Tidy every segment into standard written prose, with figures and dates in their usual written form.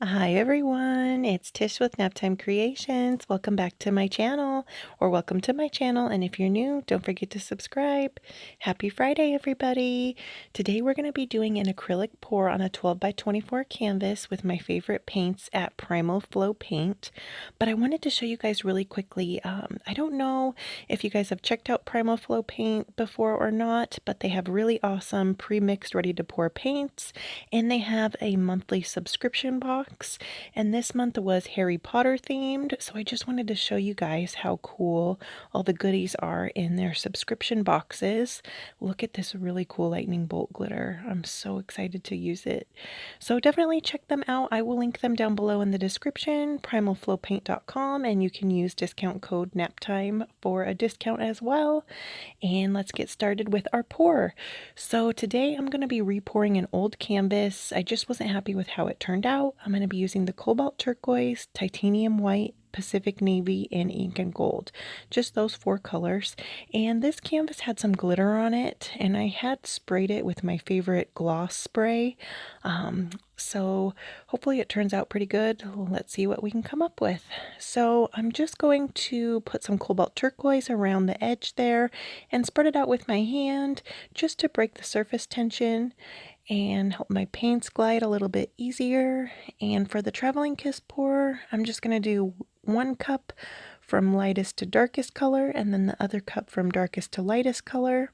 Hi everyone, it's Tish with Naptime Creations. Welcome back to my channel, or welcome to my channel, and if you're new, don't forget to subscribe. Happy Friday everybody! Today we're going to be doing an acrylic pour on a 12 by 24 canvas with my favorite paints at Primal Flow Paint. But I wanted to show you guys really quickly, I don't know if you guys have checked out Primal Flow Paint before or not, but they have really awesome pre-mixed ready to pour paints, and they have a monthly subscription box. And this month was Harry Potter themed, so I just wanted to show you guys how cool all the goodies are in their subscription boxes. Look at this really cool lightning bolt glitter. I'm so excited to use it. So definitely check them out. I will link them down below in the description, primalflowpaint.com, and you can use discount code NAPTIME for a discount as well. And let's get started with our pour. So today I'm going to be repouring an old canvas. I just wasn't happy with how it turned out. I'm going to be using the cobalt turquoise, titanium white, Pacific navy, and ink and gold. Just those four colors. And this canvas had some glitter on it, and I had sprayed it with my favorite gloss spray. So hopefully it turns out pretty good. Let's see what we can come up with. So I'm just going to put some cobalt turquoise around the edge there and spread it out with my hand just to break the surface tension and help my paints glide a little bit easier. And for the traveling kiss pour, I'm just going to do 1 cup from lightest to darkest color, and then the other cup from darkest to lightest color.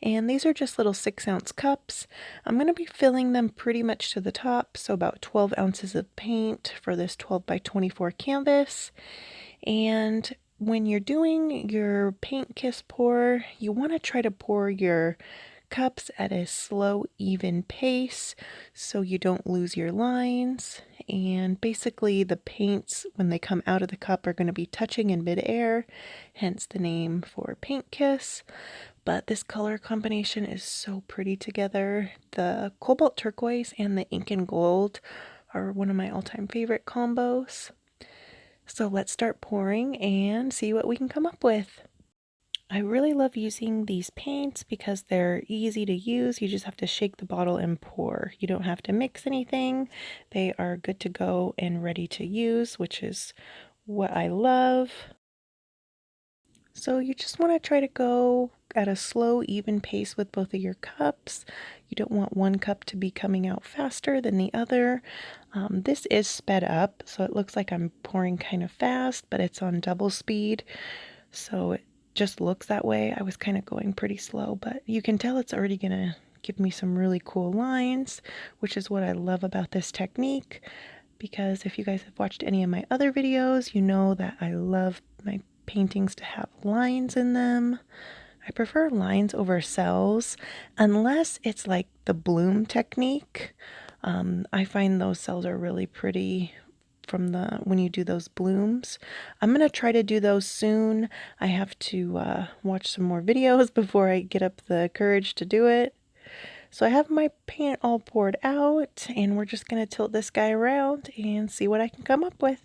And these are just little 6-ounce cups. I'm going to be filling them pretty much to the top, so about 12 ounces of paint for this 12 by 24 canvas. And when you're doing your paint kiss pour, you want to try to pour your cups at a slow, even pace so you don't lose your lines. And basically the paints, when they come out of the cup, are going to be touching in midair, hence the name for paint kiss. But this color combination is so pretty together. The cobalt turquoise and the ink and gold are one of my all-time favorite combos. So let's start pouring and see what we can come up with. I really love using these paints because they're easy to use. You just have to shake the bottle and pour. You don't have to mix anything. They are good to go and ready to use, which is what I love. So you just want to try to go at a slow, even pace with both of your cups. You don't want one cup to be coming out faster than the other. This is sped up, so it looks like I'm pouring kind of fast, but it's on double speed. So it just looks that way. I was kind of going pretty slow, but you can tell it's already going to give me some really cool lines, which is what I love about this technique, because if you guys have watched any of my other videos, you know that I love my paintings to have lines in them. I prefer lines over cells, unless it's like the bloom technique. I find those cells are really pretty from when you do those blooms. I'm going to try to do those soon. I have to watch some more videos before I get up the courage to do it. So I have my paint all poured out, and we're just going to tilt this guy around and see what I can come up with.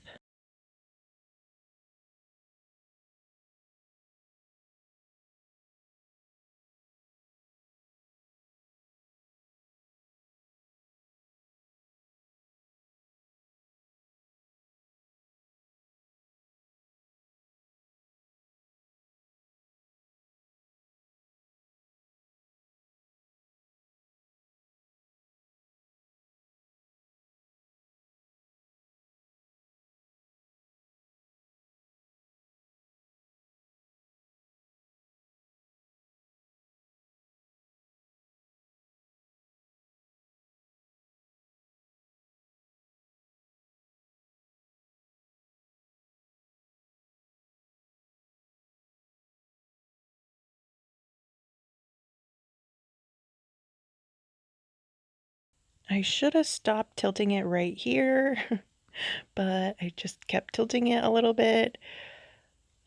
I should have stopped tilting it right here, but I just kept tilting it a little bit.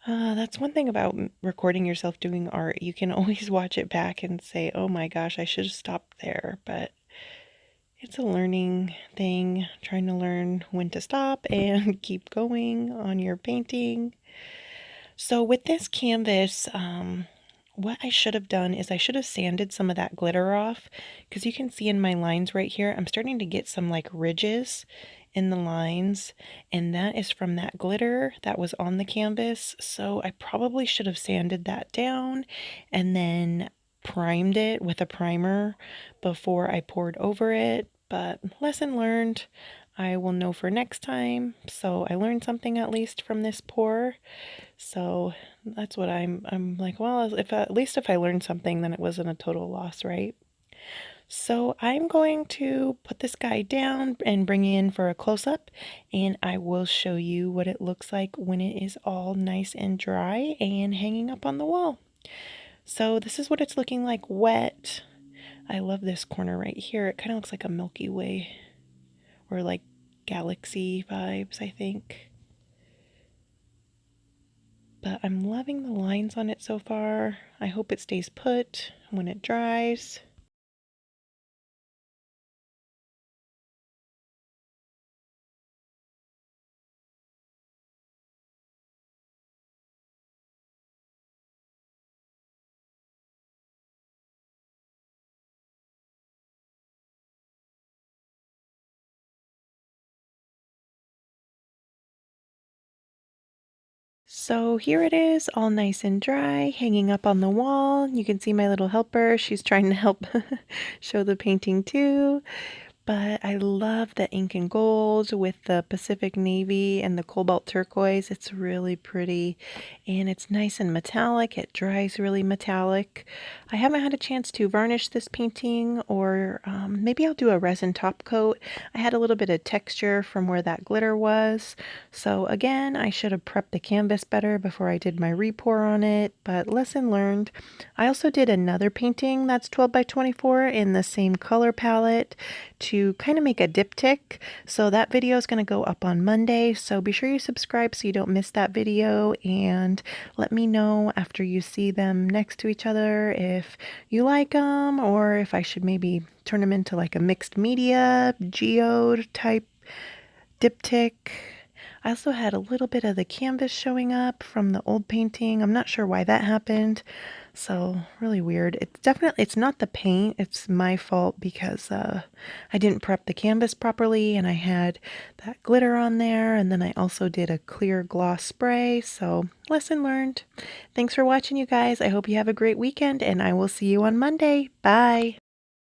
That's one thing about recording yourself doing art. You can always watch it back and say, oh my gosh, I should have stopped there. But it's a learning thing, trying to learn when to stop and keep going on your painting. So with this canvas, what I should have done is I should have sanded some of that glitter off, because you can see in my lines right here, I'm starting to get some like ridges, in the lines, and that is from that glitter that was on the canvas. So I probably should have sanded that down and then primed it with a primer before I poured over it, but lesson learned. I will know for next time. So I learned something at least from this pour. So that's what I'm like, well, if at least if I learned something, then it wasn't a total loss, right? So I'm going to put this guy down and bring it in for a close-up, and I will show you what it looks like when it is all nice and dry and hanging up on the wall. So this is what it's looking like wet. I love this corner right here. It kind of looks like a Milky Way or like galaxy vibes, I think. But I'm loving the lines on it so far. I hope it stays put when it dries. So here it is, all nice and dry, hanging up on the wall. You can see my little helper. She's trying to help show the painting too. But I love the ink and gold with the Pacific Navy and the cobalt turquoise. It's really pretty and it's nice and metallic. It dries really metallic. I haven't had a chance to varnish this painting, or maybe I'll do a resin top coat. I had a little bit of texture from where that glitter was. So again, I should have prepped the canvas better before I did my repour on it, but lesson learned. I also did another painting that's 12 by 24 in the same color palette to kind of make a diptych. So that video is going to go up on Monday. So be sure you subscribe so you don't miss that video, and let me know after you see them next to each other if you like them, or if I should maybe turn them into like a mixed media, geode type diptych. I also had a little bit of the canvas showing up from the old painting. I'm not sure why that happened. So really weird. It's not the paint. It's my fault because I didn't prep the canvas properly and I had that glitter on there. And then I also did a clear gloss spray. So lesson learned. Thanks for watching, you guys. I hope you have a great weekend and I will see you on Monday. Bye.